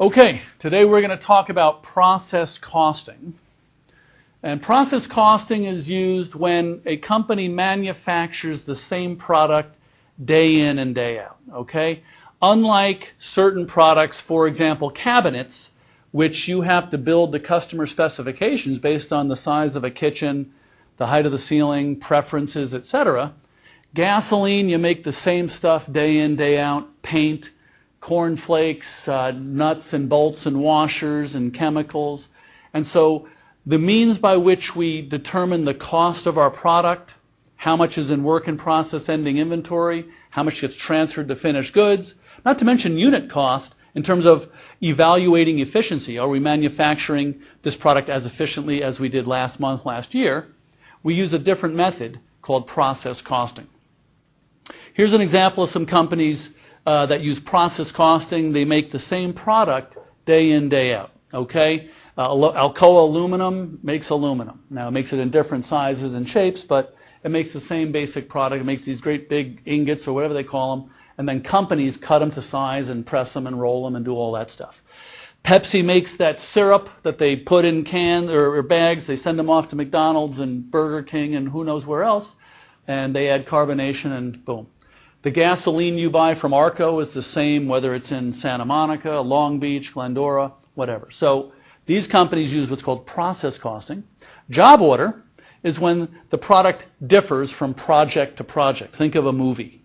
Okay, today we're going to talk about process costing. And process costing is used when a company manufactures the same product day in and day out, okay? Unlike certain products, for example, cabinets, which you have to build the customer specifications based on the size of a kitchen, the height of the ceiling, preferences, etc. Gasoline, you make the same stuff day in, day out, paint, cornflakes, nuts and bolts and washers and chemicals. And so the means by which we determine the cost of our product, how much is in work in process ending inventory, how much gets transferred to finished goods, not to mention unit cost in terms of evaluating efficiency. Are we manufacturing this product as efficiently as we did last month, last year? We use a different method called process costing. Here's an example of some companies that use process costing. They make the same product day in, day out, okay? Alcoa Aluminum makes aluminum. Now it makes it in different sizes and shapes, but it makes the same basic product. It makes these great big ingots or whatever they call them, and then companies cut them to size and press them and roll them and do all that stuff. Pepsi makes that syrup that they put in cans or bags. They send them off to McDonald's and Burger King and who knows where else, and they add carbonation and boom. The gasoline you buy from Arco is the same whether it's in Santa Monica, Long Beach, Glendora, whatever. So these companies use what's called process costing. Job order is when the product differs from project to project. Think of a movie,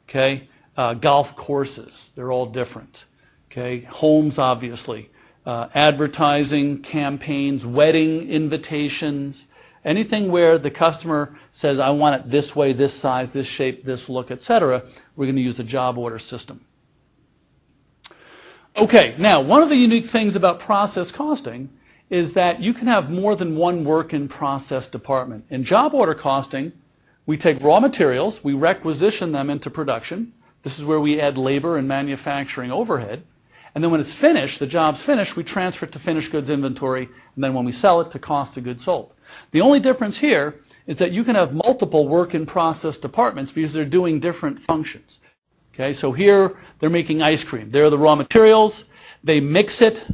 okay? Golf courses, they're all different, okay? Homes, obviously. Advertising, campaigns, wedding invitations, anything where the customer says, I want it this way, this size, this shape, this look, etc., we're going to use the job order system. Okay, now one of the unique things about process costing is that you can have more than one work in process department. In job order costing, we take raw materials, we requisition them into production. This is where we add labor and manufacturing overhead. And then when it's finished, the job's finished, we transfer it to finished goods inventory, and then when we sell it, to cost of goods sold. The only difference here is that you can have multiple work in process departments because they're doing different functions. Okay, so here they're making ice cream. There are the raw materials, they mix it,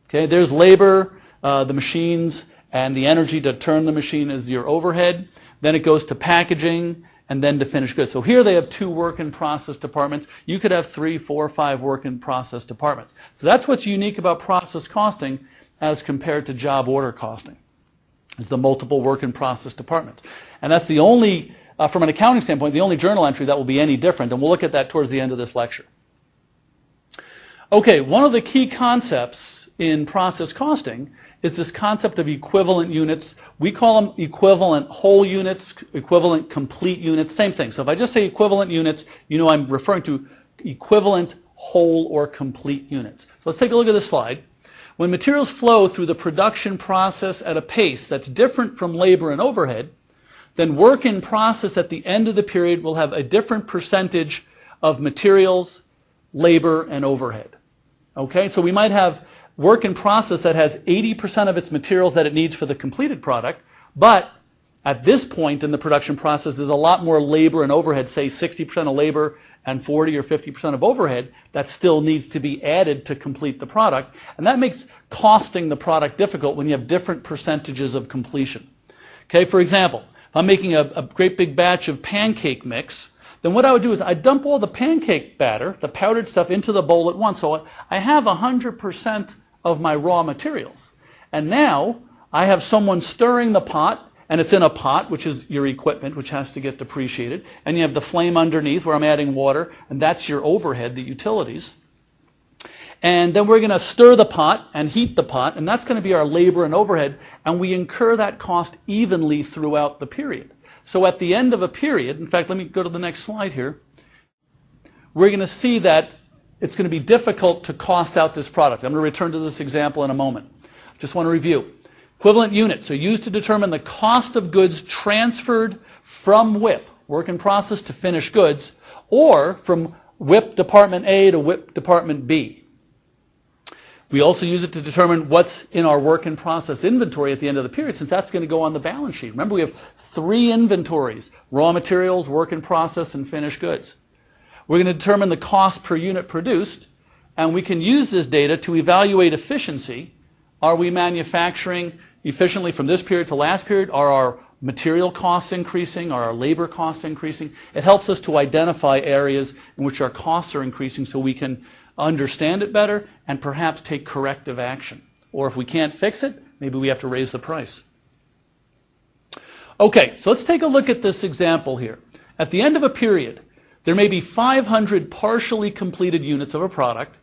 okay, there's labor, the machines, and the energy to turn the machine is your overhead. Then it goes to packaging, and then to finished goods. So here they have 2 work in process departments. You could have 3, 4, 5 work in process departments. So that's what's unique about process costing as compared to job order costing. It's the multiple work in process departments. And that's the only, from an accounting standpoint, the only journal entry that will be any different, and we'll look at that towards the end of this lecture. Okay, one of the key concepts in process costing is this concept of equivalent units. We call them equivalent whole units, equivalent complete units, same thing. So if I just say equivalent units, you know I'm referring to equivalent whole or complete units. So let's take a look at this slide. When materials flow through the production process at a pace that's different from labor and overhead, then work in process at the end of the period will have a different percentage of materials, labor, and overhead. Okay, so we might have work in process that has 80% of its materials that it needs for the completed product, but at this point in the production process there's a lot more labor and overhead, say 60% of labor and 40 or 50% of overhead that still needs to be added to complete the product, and that makes costing the product difficult when you have different percentages of completion. Okay, for example, if I'm making a great big batch of pancake mix, then what I would do is I'd dump all the pancake batter, the powdered stuff, into the bowl at once. So I have 100% of my raw materials. And now I have someone stirring the pot, and it's in a pot, which is your equipment, which has to get depreciated. And you have the flame underneath where I'm adding water, and that's your overhead, the utilities. And then we're going to stir the pot and heat the pot, and that's going to be our labor and overhead, and we incur that cost evenly throughout the period. So at the end of a period, in fact, let me go to the next slide here, we're going to see that it's going to be difficult to cost out this product. I'm going to return to this example in a moment. Just want to review. Equivalent units are used to determine the cost of goods transferred from WIP, work in process, to finished goods, or from WIP Department A to WIP Department B. We also use it to determine what's in our work in process inventory at the end of the period, since that's going to go on the balance sheet. Remember, we have 3 inventories: raw materials, work in process, and finished goods. We're going to determine the cost per unit produced, and we can use this data to evaluate efficiency. Are we manufacturing efficiently from this period to last period? Are our material costs increasing? Are our labor costs increasing? It helps us to identify areas in which our costs are increasing so we can understand it better and perhaps take corrective action. Or if we can't fix it, maybe we have to raise the price. Okay, so let's take a look at this example here. At the end of a period, there may be 500 partially completed units of a product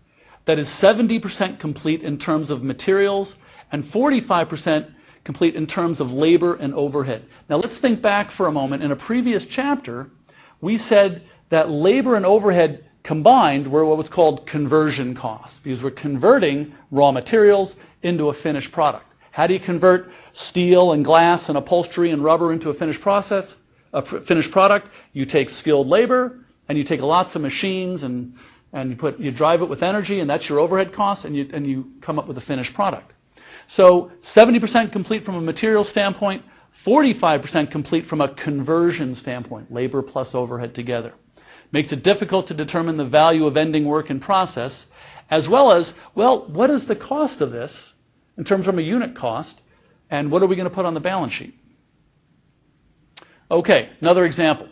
that is 70% complete in terms of materials and 45% complete in terms of labor and overhead. Now let's think back for a moment. In a previous chapter, we said that labor and overhead combined were what was called conversion costs, because we're converting raw materials into a finished product. How do you convert steel and glass and upholstery and rubber into a finished product? You take skilled labor and you take lots of machines and you drive it with energy, and that's your overhead costs, and you come up with a finished product. So 70% complete from a material standpoint, 45% complete from a conversion standpoint, labor plus overhead together. Makes it difficult to determine the value of ending work in process, as well as, well, what is the cost of this in terms of a unit cost, and what are we going to put on the balance sheet? Okay, another example.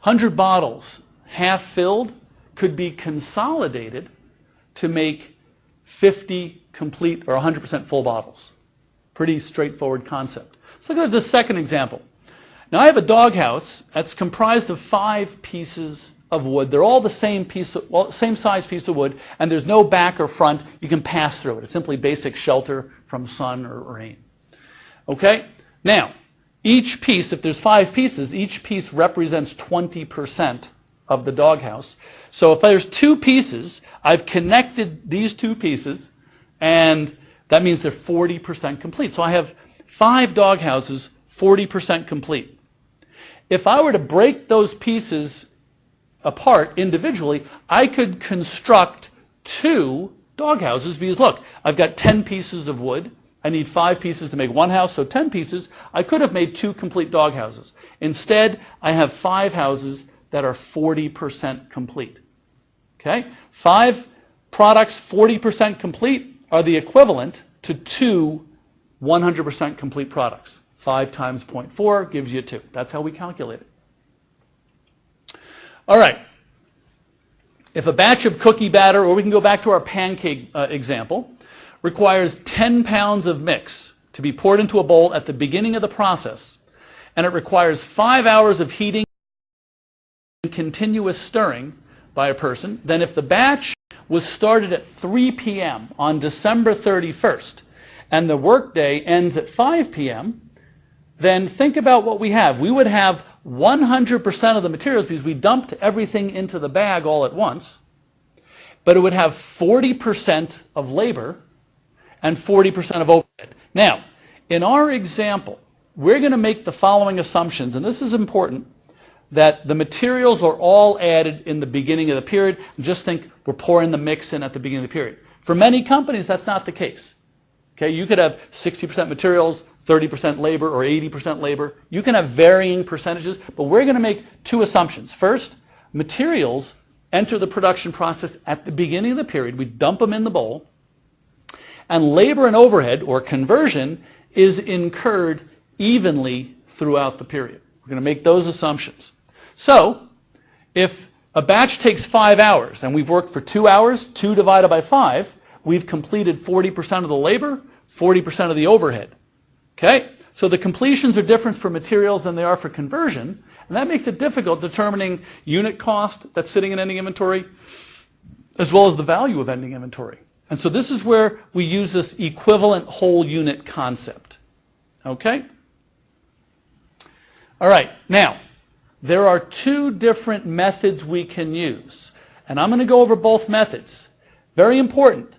100 bottles, half filled, could be consolidated to make 50 complete or 100% full bottles. Pretty straightforward concept. Let's look at this second example. Now I have a doghouse that's comprised of 5 pieces of wood. They're all the same size piece of wood, and there's no back or front. You can pass through it. It's simply basic shelter from sun or rain. Okay? Now, each piece, if there's 5 pieces, each piece represents 20% of the doghouse. So if there's 2 pieces, I've connected these 2 pieces, and that means they're 40% complete. So I have 5 doghouses, 40% complete. If I were to break those pieces apart individually, I could construct 2 doghouses, because look, I've got 10 pieces of wood. I need 5 pieces to make one house, so 10 pieces. I could have made 2 complete doghouses. Instead, I have 5 houses that are 40% complete. Okay? 5 products 40% complete are the equivalent to 2 100% complete products. 5 times 0.4 gives you 2. That's how we calculate it. All right. If a batch of cookie batter, or we can go back to our pancake example, requires 10 pounds of mix to be poured into a bowl at the beginning of the process, and it requires 5 hours of heating and continuous stirring by a person, then if the batch was started at 3 p.m. on December 31st and the workday ends at 5 p.m., then think about what we have. We would have 100% of the materials because we dumped everything into the bag all at once, but it would have 40% of labor and 40% of overhead. Now, in our example, we're going to make the following assumptions, and this is important, that the materials are all added in the beginning of the period. Just think we're pouring the mix in at the beginning of the period. For many companies, that's not the case. Okay, you could have 60% materials, 30% labor, or 80% labor. You can have varying percentages, but we're going to make 2 assumptions. First, materials enter the production process at the beginning of the period. We dump them in the bowl. And labor and overhead, or conversion, is incurred evenly throughout the period. We're going to make those assumptions. So, if a batch takes 5 hours and we've worked for 2 hours, 2 divided by 5, we've completed 40% of the labor, 40% of the overhead. Okay? So the completions are different for materials than they are for conversion, and that makes it difficult determining unit cost that's sitting in ending inventory, as well as the value of ending inventory. And so this is where we use this equivalent whole unit concept. Okay? All right, now, there are 2 different methods we can use, and I'm going to go over both methods. Very important.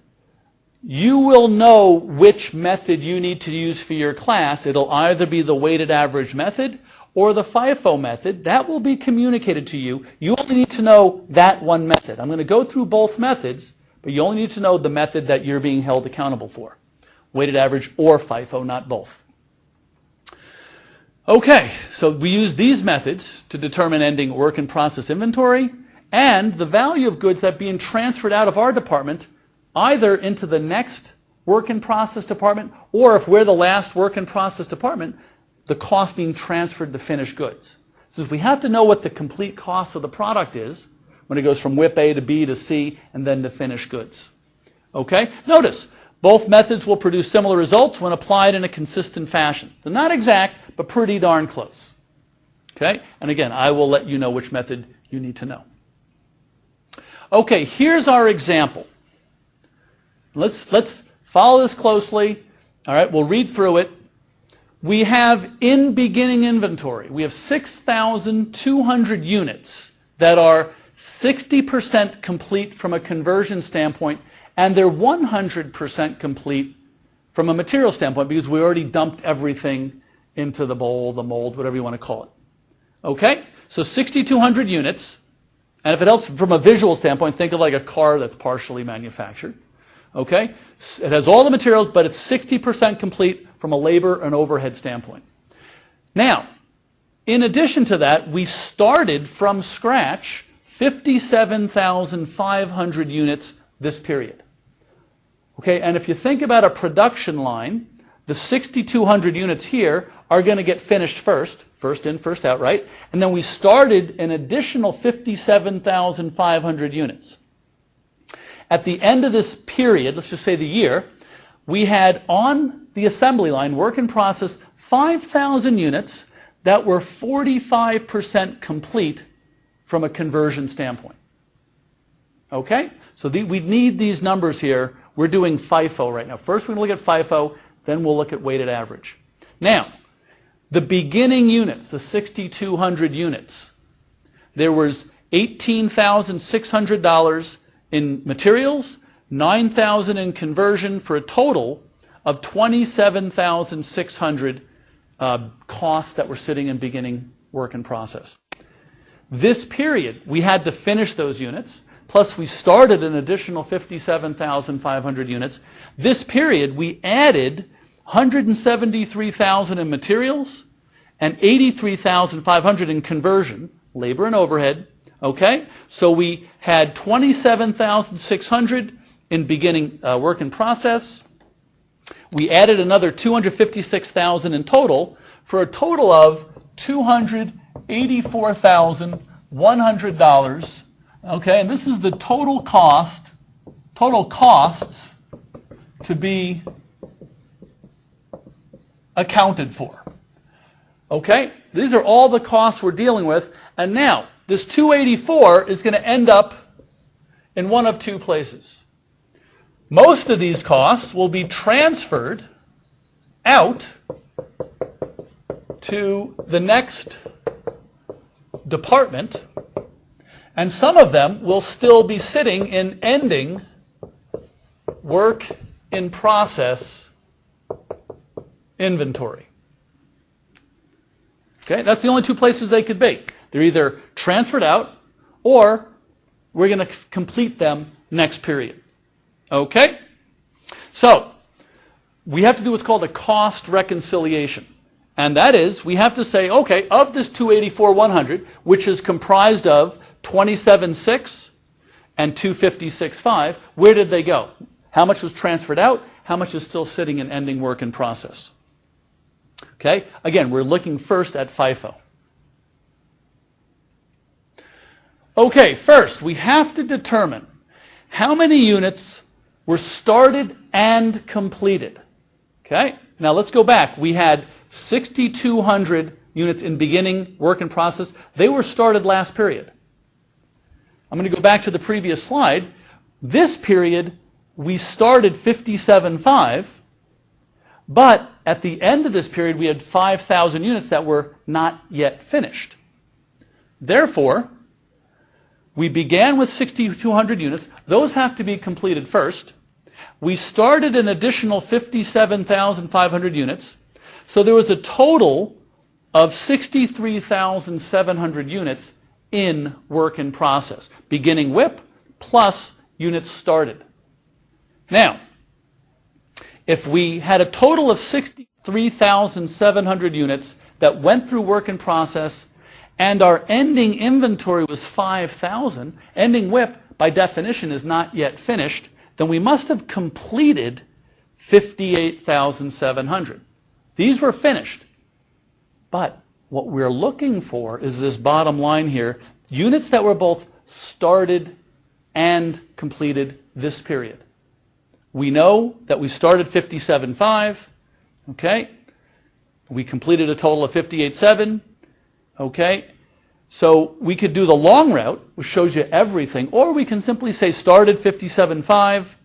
You will know which method you need to use for your class. It'll either be the weighted average method or the FIFO method. That will be communicated to you. You only need to know that one method. I'm going to go through both methods, but you only need to know the method that you're being held accountable for. Weighted average or FIFO, not both. Okay, so we use these methods to determine ending work in process inventory, and the value of goods that being transferred out of our department either into the next work in process department, or if we're the last work in process department, the cost being transferred to finished goods. So we have to know what the complete cost of the product is when it goes from WIP A to B to C and then to finished goods. Okay? Notice, both methods will produce similar results when applied in a consistent fashion. So not exact, but pretty darn close. Okay? And again, I will let you know which method you need to know. Okay, here's our example. Let's follow this closely. All right, we'll read through it. We have in beginning inventory, we have 6,200 units that are 60% complete from a conversion standpoint, and they're 100% complete from a material standpoint because we already dumped everything into the bowl, the mold, whatever you want to call it. Okay? So 6,200 units, and if it helps from a visual standpoint, think of like a car that's partially manufactured. Okay? It has all the materials, but it's 60% complete from a labor and overhead standpoint. Now, in addition to that, we started from scratch 57,500 units this period. Okay, and if you think about a production line, the 6,200 units here are going to get finished first in, first out, right? And then we started an additional 57,500 units. At the end of this period, let's just say the year, we had on the assembly line, work in process, 5,000 units that were 45% complete from a conversion standpoint. Okay? So we need these numbers here. We're doing FIFO right now. First we're going to look at FIFO, then we'll look at weighted average. Now, the beginning units, the 6,200 units, there was $18,600 in materials, $9,000 in conversion, for a total of $27,600 costs that were sitting in beginning work in process. This period, we had to finish those units, plus we started an additional 57,500 units. This period, we added $173,000 in materials and $83,500 in conversion, labor and overhead. Okay? So we had $27,600 in beginning work in process. We added another $256,000 in total, for a total of $284,100. Okay, and this is the total costs to be accounted for. Okay, these are all the costs we're dealing with, and now this 284 is going to end up in one of two places. Most of these costs will be transferred out to the next department, and some of them will still be sitting in ending work in process inventory. Okay, that's the only two places they could be. They're either transferred out or we're going to complete them next period. Okay? So, we have to do what's called a cost reconciliation. And that is, we have to say, okay, of this 284,100, which is comprised of 27,600 and 256,500, where did they go? How much was transferred out? How much is still sitting in ending work in process? Okay? Again, we're looking first at FIFO. Okay, first, we have to determine how many units were started and completed. Okay? Now let's go back. We had 6,200 units in beginning work in process. They were started last period. I'm going to go back to the previous slide. This period, we started 57,500, but at the end of this period, we had 5,000 units that were not yet finished. Therefore, we began with 6,200 units. Those have to be completed first. We started an additional 57,500 units. So there was a total of 63,700 units in work in process, beginning WIP plus units started. Now, if we had a total of 63,700 units that went through work in process and our ending inventory was 5,000, ending WIP by definition is not yet finished, then we must have completed 58,700. These were finished. But what we're looking for is this bottom line here, units that were both started and completed this period. We know that we started 57.5, okay? We completed a total of 58.7, okay? So we could do the long route, which shows you everything, or we can simply say started 57.5.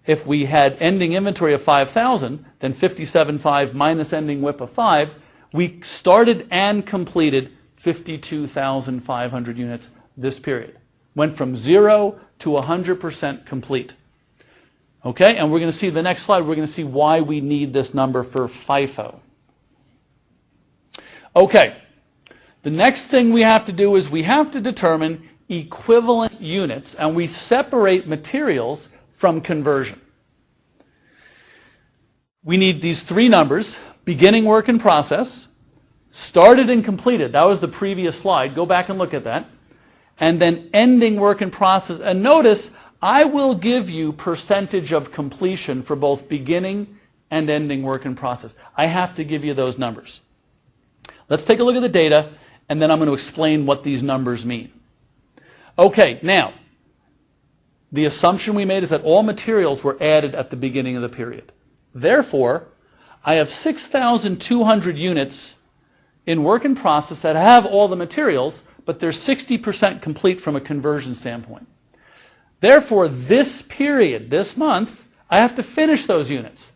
If we had ending inventory of 5,000, then 57.5 minus ending WIP of 5, we started and completed 52,500 units this period. Went from 0 to 100% complete. Okay, and we're going to see the next slide, we're going to see why we need this number for FIFO. Okay, the next thing we have to do is we have to determine equivalent units, and we separate materials from conversion. We need these three numbers: beginning work in process, started and completed, that was the previous slide, go back and look at that, and then ending work in process. And notice, I will give you percentage of completion for both beginning and ending work in process. I have to give you those numbers. Let's take a look at the data, and then I'm going to explain what these numbers mean. Okay, now, the assumption we made is that all materials were added at the beginning of the period. Therefore, I have 6,200 units in work in process that have all the materials, but they're 60% complete from a conversion standpoint. Therefore, this period, this month, I have to finish those units.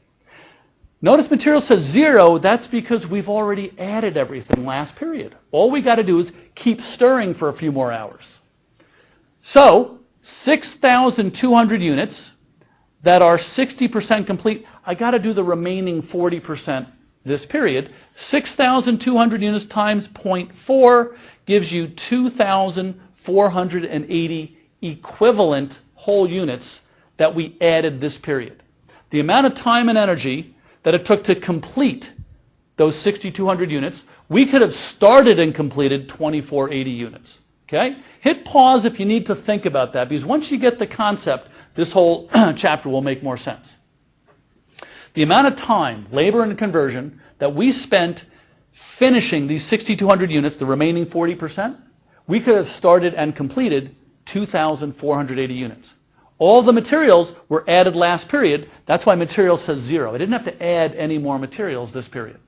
Notice material says 0. That's because we've already added everything last period. All we got to do is keep stirring for a few more hours. So, 6,200 units that are 60% complete. I got to do the remaining 40% this period. 6,200 units times 0.4 gives you 2,480 equivalent whole units that we added this period. The amount of time and energy that it took to complete those 6,200 units, we could have started and completed 2,480 units. Okay? Hit pause if you need to think about that, because once you get the concept, this whole chapter will make more sense. The amount of time, labor, and conversion that we spent finishing these 6,200 units, the remaining 40%, we could have started and completed 2,480 units. All the materials were added last period. That's why material says 0. I didn't have to add any more materials this period.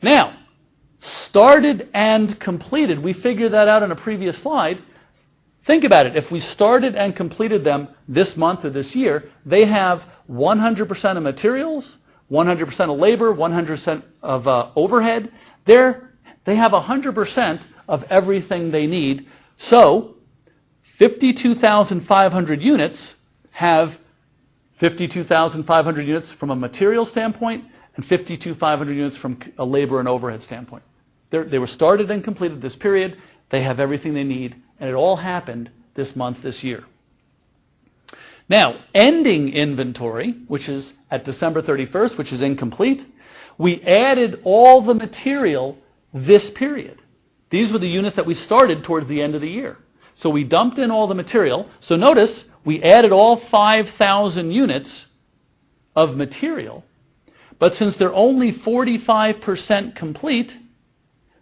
Now, started and completed, we figured that out in a previous slide. Think about it. If we started and completed them this month or this year, they have 100% of materials, 100% of labor, 100% of overhead. They have 100% of everything they need. So 52,500 units have 52,500 units from a material standpoint and 52,500 units from a labor and overhead standpoint. They were started and completed this period. They have everything they need, and it all happened this month, this year. Now, ending inventory, which is at December 31st, which is incomplete, we added all the material this period. These were the units that we started towards the end of the year. So we dumped in all the material. So notice, we added all 5,000 units of material. But since they're only 45% complete,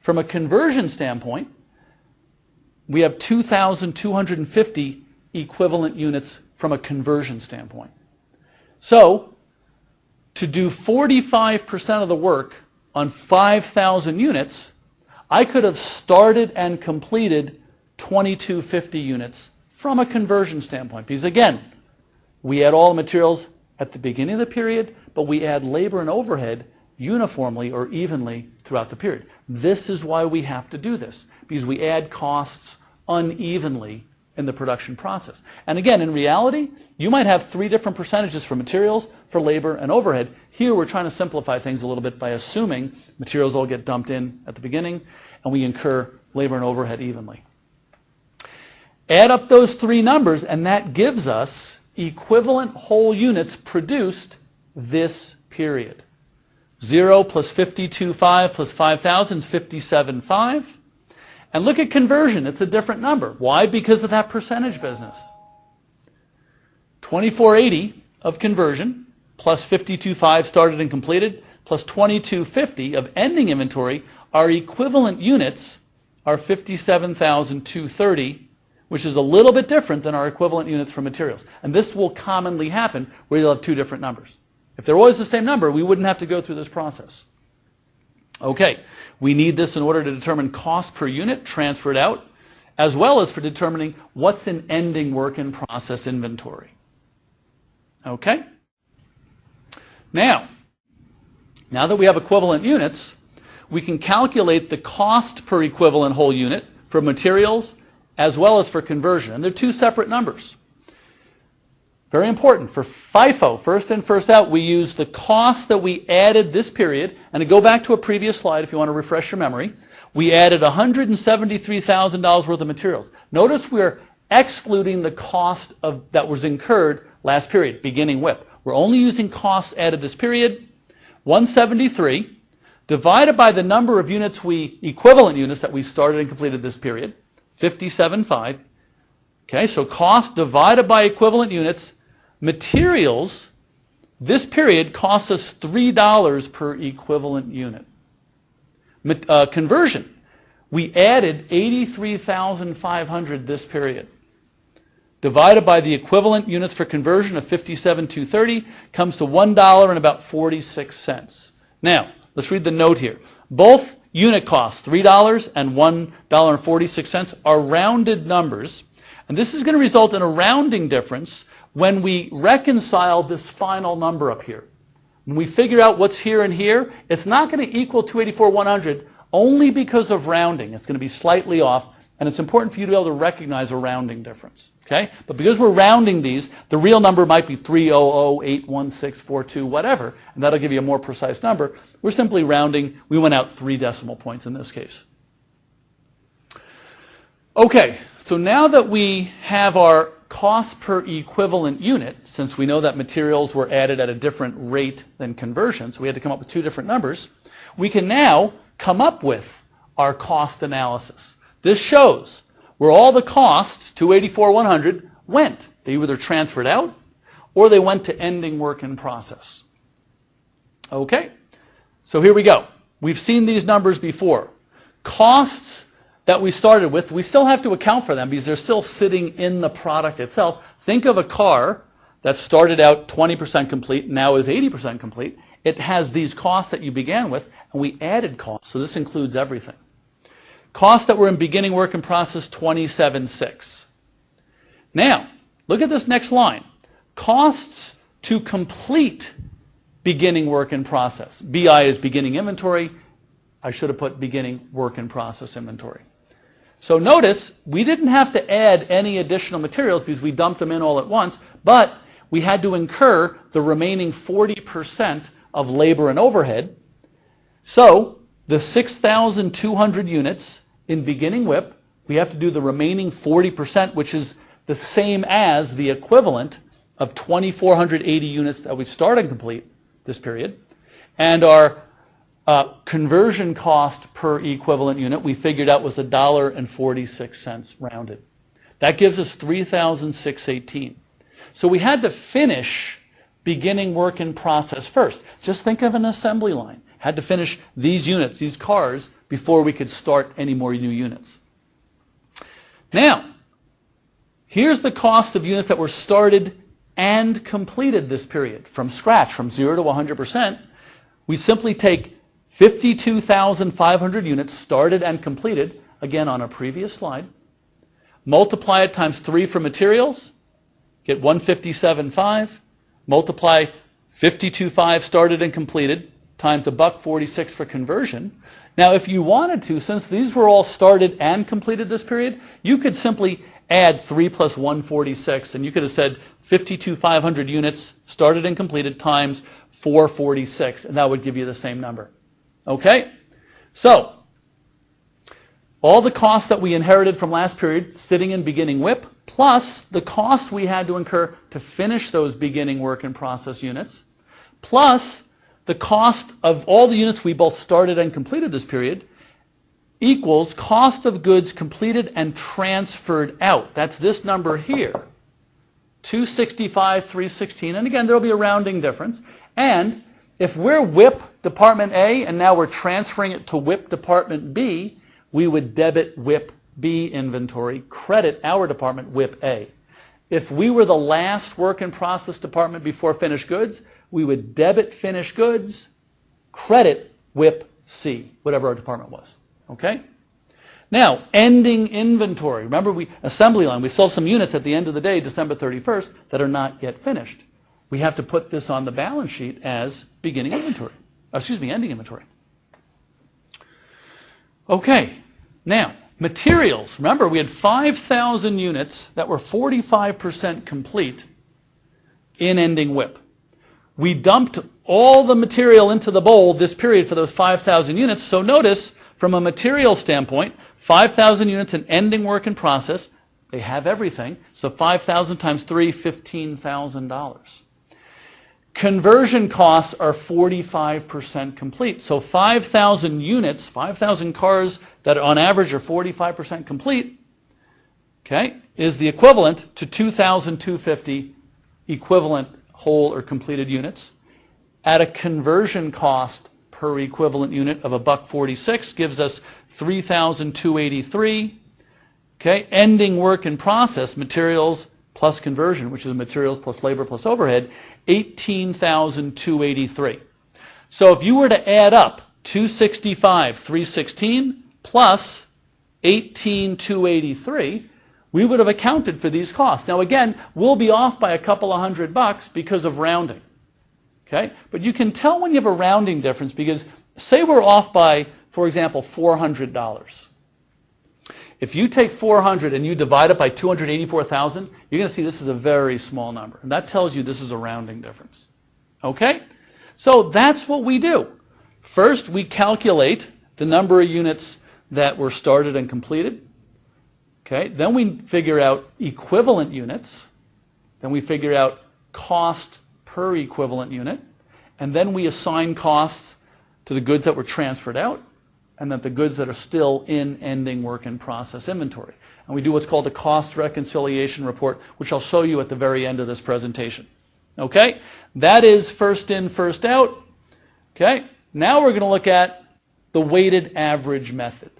from a conversion standpoint, we have 2,250 equivalent units from a conversion standpoint. So, to do 45% of the work on 5,000 units, I could have started and completed 2,250 units from a conversion standpoint. Because again, we add all the materials at the beginning of the period, but we add labor and overhead uniformly or evenly throughout the period. This is why we have to do this, because we add costs unevenly in the production process. And again, in reality, you might have 3 different percentages for materials, for labor, and overhead. Here we're trying to simplify things a little bit by assuming materials all get dumped in at the beginning and we incur labor and overhead evenly. Add up those 3 numbers and that gives us equivalent whole units produced this period. 0 plus 52.5 plus 5,000 is 57.5. And look at conversion. It's a different number. Why? Because of that percentage business. 2480 of conversion plus 52.5 started and completed plus 2250 of ending inventory, our equivalent units are 57,230, which is a little bit different than our equivalent units for materials. And this will commonly happen where you'll have two different numbers. If they're always the same number, we wouldn't have to go through this process. Okay, we need this in order to determine cost per unit transferred out, as well as for determining what's in ending work in process inventory. Okay? Now that we have equivalent units, we can calculate the cost per equivalent whole unit for materials as well as for conversion. And they're two separate numbers. Very important. For FIFO, first in, first out, we use the cost that we added this period. And to go back to a previous slide, if you want to refresh your memory, we added $173,000 worth of materials. Notice we're excluding the cost that was incurred last period, beginning WIP. We're only using costs added this period, 173, divided by the number of units equivalent units that we started and completed this period, 57.5. Okay, so cost divided by equivalent units. Materials, this period costs us $3 per equivalent unit. Conversion, we added 83,500 this period. Divided by the equivalent units for conversion of 57,230 comes to $1 and about 46 cents. Now, let's read the note here. Both unit costs, $3 and $1.46, are rounded numbers. And this is going to result in a rounding difference when we reconcile this final number up here. When we figure out what's here and here, it's not going to equal 284,100 only because of rounding. It's going to be slightly off, and it's important for you to be able to recognize a rounding difference. Okay? But because we're rounding these, the real number might be 300,81642, whatever, and that'll give you a more precise number. We're simply rounding. We went out 3 decimal points in this case. Okay, so now that we have our cost per equivalent unit, since we know that materials were added at a different rate than conversion, so we had to come up with 2 different numbers, we can now come up with our cost analysis. This shows where all the costs, 284,100, went. They either transferred out or they went to ending work in process. Okay, so here we go. We've seen these numbers before. Costs that we started with, we still have to account for them because they're still sitting in the product itself. Think of a car that started out 20% complete, now is 80% complete. It has these costs that you began with, and we added costs, so this includes everything. Costs that were in beginning work in process, 27.6. Now, look at this next line. Costs to complete beginning work in process. BI is beginning inventory. I should have put beginning work in process inventory. So notice, we didn't have to add any additional materials because we dumped them in all at once, but we had to incur the remaining 40% of labor and overhead. So the 6,200 units in beginning WIP, we have to do the remaining 40%, which is the same as the equivalent of 2,480 units that we started and complete this period. And our conversion cost per equivalent unit, we figured out was $1.46 rounded. That gives us 3,618. So we had to finish beginning work in process first. Just think of an assembly line. Had to finish these units, these cars, before we could start any more new units. Now, here's the cost of units that were started and completed this period from scratch, from 0 to 100%. We simply take 52,500 units started and completed, again on a previous slide, multiply it times 3 for materials, get 157.5, multiply 52.5 started and completed times $1.46 for conversion. Now, if you wanted to, since these were all started and completed this period, you could simply add 3 plus 146, and you could have said 52,500 units started and completed times 446, and that would give you the same number. Okay? So, all the costs that we inherited from last period sitting in beginning WIP, plus the cost we had to incur to finish those beginning work in process units, plus the cost of all the units we both started and completed this period, equals cost of goods completed and transferred out. That's this number here, 265, 316. And again, there'll be a rounding difference. And if we're WIP Department A and now we're transferring it to WIP Department B, we would debit WIP B inventory, credit our department WIP A. If we were the last work in process department before finished goods, we would debit finished goods, credit WIP C, whatever our department was. Okay? Now, ending inventory. Remember, assembly line, we sold some units at the end of the day, December 31st, that are not yet finished. We have to put this on the balance sheet as beginning inventory. Ending inventory. Okay. Now, materials. Remember, we had 5,000 units that were 45% complete in ending WIP. We dumped all the material into the bowl this period for those 5,000 units. So notice, from a material standpoint, 5,000 units in ending work in process, they have everything. So 5,000 times 3, $15,000. Conversion costs are 45% complete. So 5,000 units, 5,000 cars that on average are 45% complete, okay, is the equivalent to 2,250 equivalent whole or completed units at a conversion cost per equivalent unit of $1.46 gives us 3,283. Okay, ending work in process, materials plus conversion, which is materials plus labor plus overhead, 18,283. So if you were to add up 265, 316 plus 18,283, we would have accounted for these costs. Now again, we'll be off by a couple of $100 because of rounding. Okay? But you can tell when you have a rounding difference because say we're off by, for example, $400. If you take 400 and you divide it by 284,000, you're going to see this is a very small number. And that tells you this is a rounding difference. Okay? So that's what we do. First, we calculate the number of units that were started and completed. Okay? Then we figure out equivalent units. Then we figure out cost per equivalent unit. And then we assign costs to the goods that were transferred out and that the goods that are still in ending work in process inventory. And we do what's called a cost reconciliation report, which I'll show you at the very end of this presentation. Okay? That is first in, first out. Okay? Now we're going to look at the weighted average method.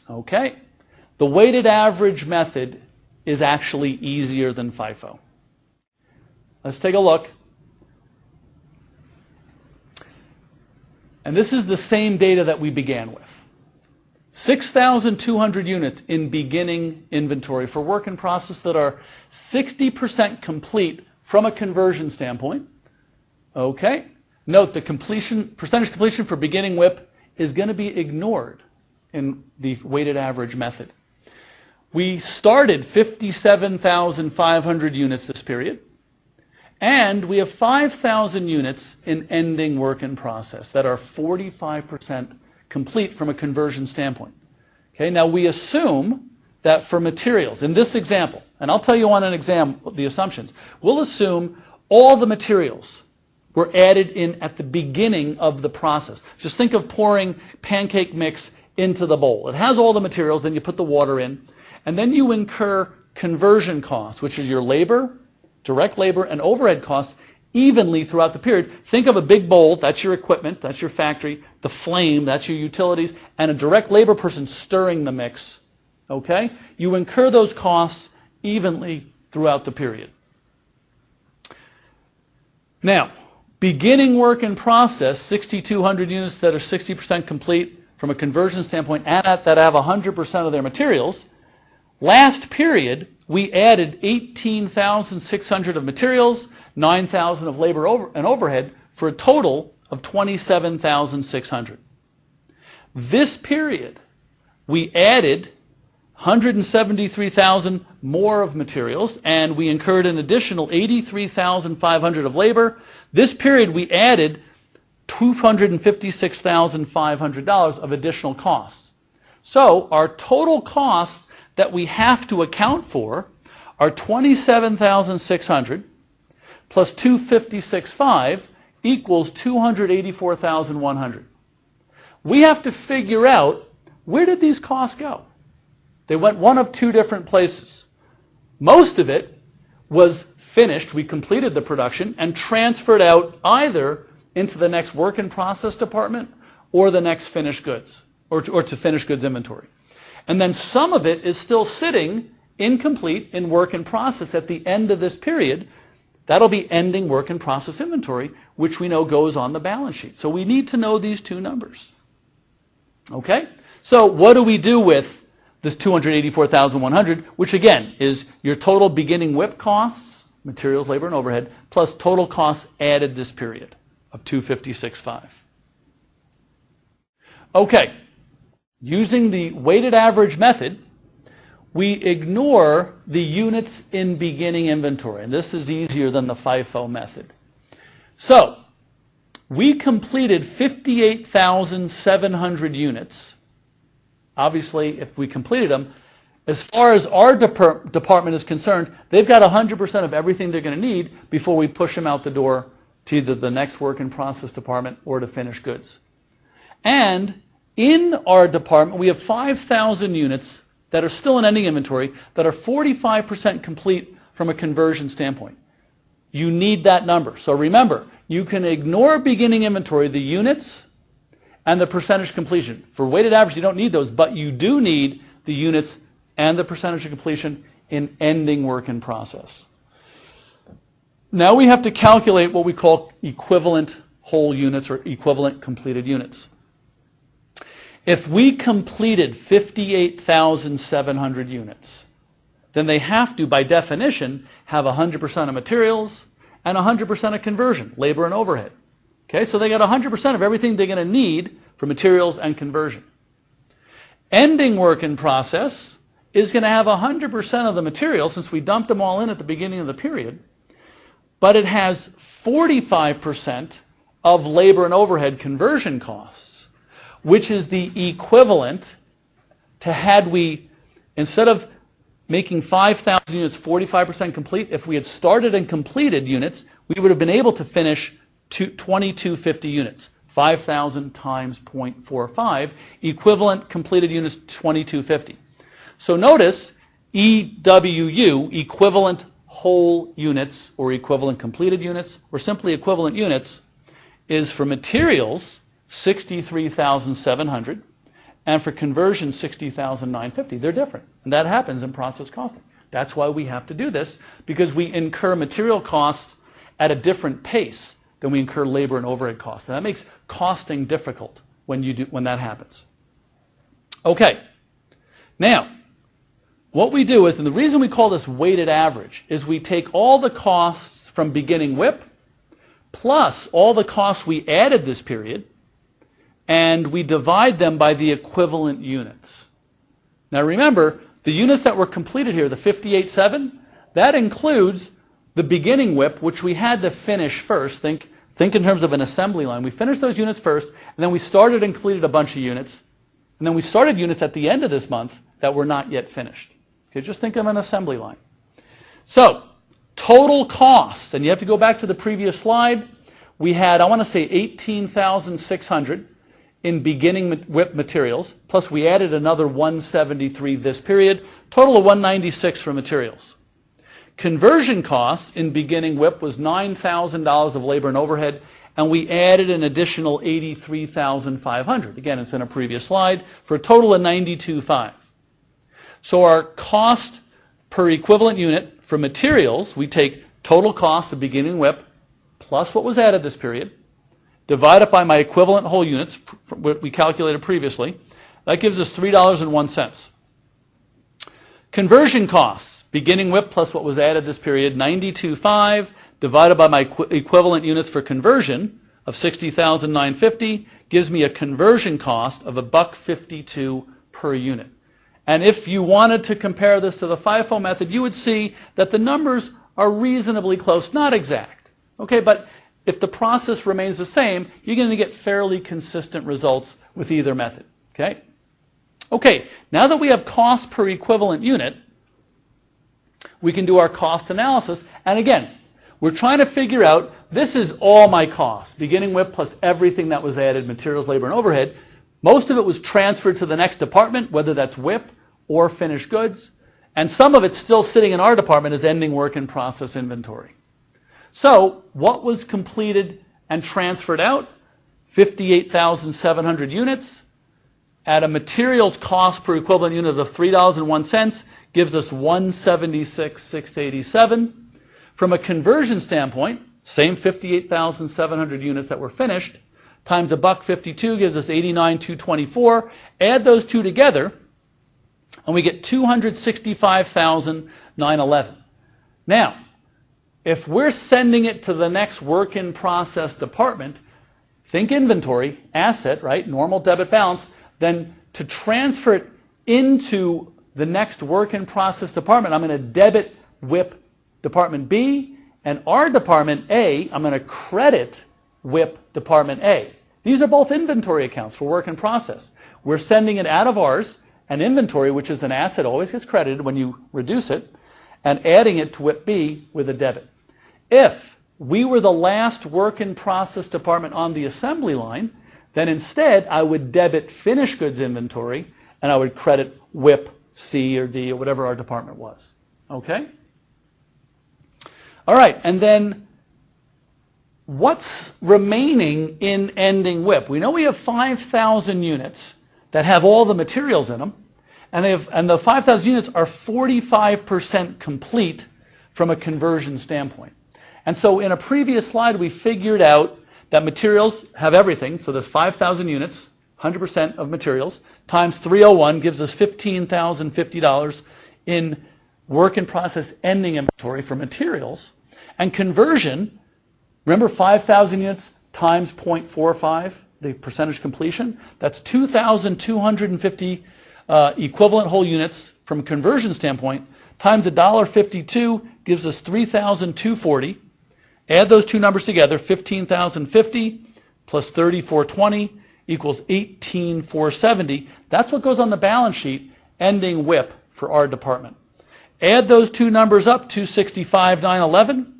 Okay? The weighted average method is actually easier than FIFO. Let's take a look. And this is the same data that we began with. 6,200 units in beginning inventory for work in process that are 60% complete from a conversion standpoint. Okay? Note the percentage completion for beginning WIP is going to be ignored in the weighted average method. We started 57,500 units this period. And we have 5,000 units in ending work in process that are 45% complete from a conversion standpoint. Okay, now we assume that for materials, in this example, and I'll tell you on an exam the assumptions, we'll assume all the materials were added in at the beginning of the process. Just think of pouring pancake mix into the bowl. It has all the materials, then you put the water in, and then you incur conversion costs, which is your labor, direct labor, and overhead costs evenly throughout the period. Think of a big bowl, that's your equipment, that's your factory, the flame, that's your utilities, and a direct labor person stirring the mix. Okay? You incur those costs evenly throughout the period. Now, beginning work in process, 6,200 units that are 60% complete from a conversion standpoint and that have 100% of their materials. Last period, we added 18,600 of materials, 9,000 of labor and overhead for a total of 27,600. This period, we added 173,000 more of materials and we incurred an additional 83,500 of labor. This period, we added $256,500 of additional costs. So our total costs that we have to account for are 27,600 plus 256,500 equals 284,100. We have to figure out where did these costs go? They went one of two different places. Most of it was finished, we completed the production, and transferred out either into the next work in process department or the next finished goods, or to finished goods inventory. And then some of it is still sitting incomplete in work in process at the end of this period. That'll be ending work in process inventory, which we know goes on the balance sheet. So we need to know these two numbers. Okay? So what do we do with this $284,100, which again is your total beginning WIP costs, materials, labor, and overhead, plus total costs added this period of $256,500. Okay, using the weighted average method, we ignore the units in beginning inventory, and this is easier than the FIFO method. So, we completed 58,700 units. Obviously, if we completed them, as far as our department is concerned, they've got 100% of everything they're going to need before we push them out the door to either the next work in process department or to finished goods. And in our department, we have 5,000 units that are still in ending inventory that are 45% complete from a conversion standpoint. You need that number. So remember, you can ignore beginning inventory, the units, and the percentage completion. For weighted average, you don't need those, but you do need the units and the percentage of completion in ending work in process. Now we have to calculate what we call equivalent whole units or equivalent completed units. If we completed 58,700 units, then they have to, by definition, have 100% of materials and 100% of conversion, labor and overhead. Okay, so they got 100% of everything they're going to need for materials and conversion. Ending work in process is going to have 100% of the material, since we dumped them all in at the beginning of the period, but it has 45% of labor and overhead conversion costs, which is the equivalent to, had we, instead of making 5,000 units 45% complete, if we had started and completed units, we would have been able to finish 2,250 units. 5,000 times 0.45, equivalent completed units 2,250. So notice EWU, equivalent whole units, or equivalent completed units, or simply equivalent units, is for materials 63,700, and for conversion 60,950. They're different, and that happens in process costing. That's why we have to do this, because we incur material costs at a different pace than we incur labor and overhead costs. And that makes costing difficult when that happens. Okay, now what we do is, and the reason we call this weighted average, is we take all the costs from beginning WIP plus all the costs we added this period, and we divide them by the equivalent units. Now remember, the units that were completed here, the 58.7, that includes the beginning WIP, which we had to finish first. Think in terms of an assembly line. We finished those units first, and then we started and completed a bunch of units, and then we started units at the end of this month that were not yet finished. Okay, just think of an assembly line. So, total cost, and you have to go back to the previous slide. We had, I want to say, 18,600 in beginning WIP materials, plus we added another 173 this period, total of 196 for materials. Conversion costs in beginning WIP was $9,000 of labor and overhead, and we added an additional 83,500. Again, it's in a previous slide, for a total of 92,500. So our cost per equivalent unit for materials, we take total cost of beginning WIP plus what was added this period, divide it by my equivalent whole units, what we calculated previously. That gives us $3.01. Conversion costs, beginning WIP plus what was added this period, 92.5, divided by my equivalent units for conversion of 60,950, gives me a conversion cost of $1.52 per unit. And if you wanted to compare this to the FIFO method, you would see that the numbers are reasonably close, not exact. Okay, but if the process remains the same, you're going to get fairly consistent results with either method. Okay? Okay, now that we have cost per equivalent unit, we can do our cost analysis. And again, we're trying to figure out, this is all my costs, beginning WIP plus everything that was added, materials, labor, and overhead. Most of it was transferred to the next department, whether that's WIP or finished goods, and some of it's still sitting in our department as ending work in process inventory. So what was completed and transferred out? 58,700 units at a materials cost per equivalent unit of $3.01 gives us $176,687. From a conversion standpoint, same 58,700 units that were finished times $1.52 gives us 89,224. Add those two together, and we get 265,911. Now, if we're sending it to the next work in process department, think inventory, asset, right? Normal debit balance. Then to transfer it into the next work in process department, I'm going to debit WIP department B, and our department A, I'm going to credit WIP department A. These are both inventory accounts for work in process. We're sending it out of ours, and inventory, which is an asset, always gets credited when you reduce it, and adding it to WIP B with a debit. If we were the last work in process department on the assembly line, then instead I would debit finished goods inventory and I would credit WIP C or D or whatever our department was. Okay? All right, and then what's remaining in ending WIP? We know we have 5,000 units that have all the materials in them, and the 5,000 units are 45% complete from a conversion standpoint. And so in a previous slide, we figured out that materials have everything. So there's 5,000 units, 100% of materials, times 301 gives us $15,050 in work in process ending inventory for materials. And conversion, remember 5,000 units times 0.45, the percentage completion? That's 2,250 equivalent whole units from a conversion standpoint, times $1.52 gives us 3,240. Add those two numbers together, 15,050 plus 3,420 equals 18,470. That's what goes on the balance sheet, ending WIP for our department. Add those two numbers up, 265,911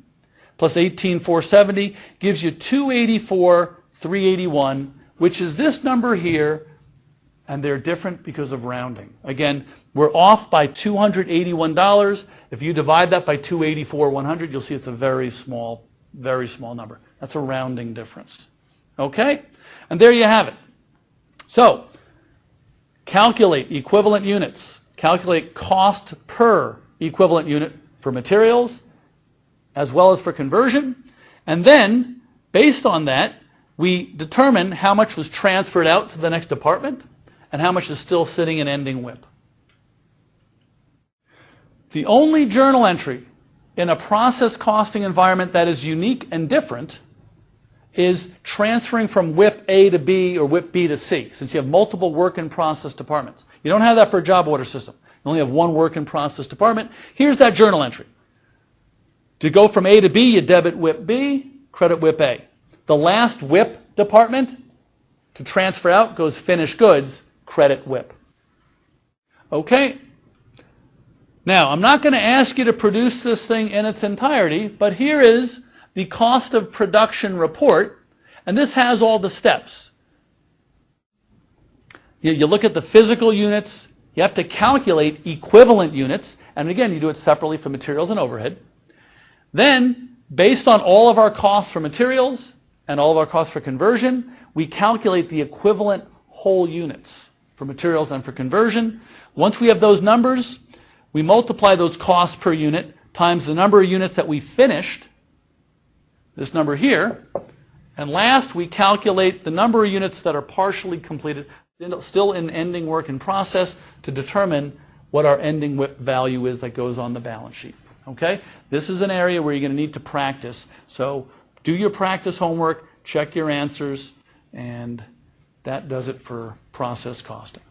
plus 18,470 gives you 284,381, which is this number here, and they're different because of rounding. Again, we're off by $281. If you divide that by 284,100, you'll see it's a very small number. That's a rounding difference. Okay? And there you have it. So, calculate equivalent units. Calculate cost per equivalent unit for materials as well as for conversion. And then, based on that, we determine how much was transferred out to the next department and how much is still sitting in ending WIP. The only journal entry in a process costing environment that is unique and different is transferring from WIP A to B or WIP B to C, since you have multiple work in process departments. You don't have that for a job order system. You only have one work in process department. Here's that journal entry. To go from A to B, you debit WIP B, credit WIP A. The last WIP department to transfer out goes finished goods, credit WIP. Okay. Now, I'm not going to ask you to produce this thing in its entirety, but here is the cost of production report, and this has all the steps. You look at the physical units, you have to calculate equivalent units, and again, you do it separately for materials and overhead. Then, based on all of our costs for materials and all of our costs for conversion, we calculate the equivalent whole units for materials and for conversion. Once we have those numbers, we multiply those costs per unit times the number of units that we finished, this number here, and last we calculate the number of units that are partially completed, still in ending work in process, to determine what our ending WIP value is that goes on the balance sheet. Okay? This is an area where you're going to need to practice. So do your practice homework, check your answers, and that does it for process costing.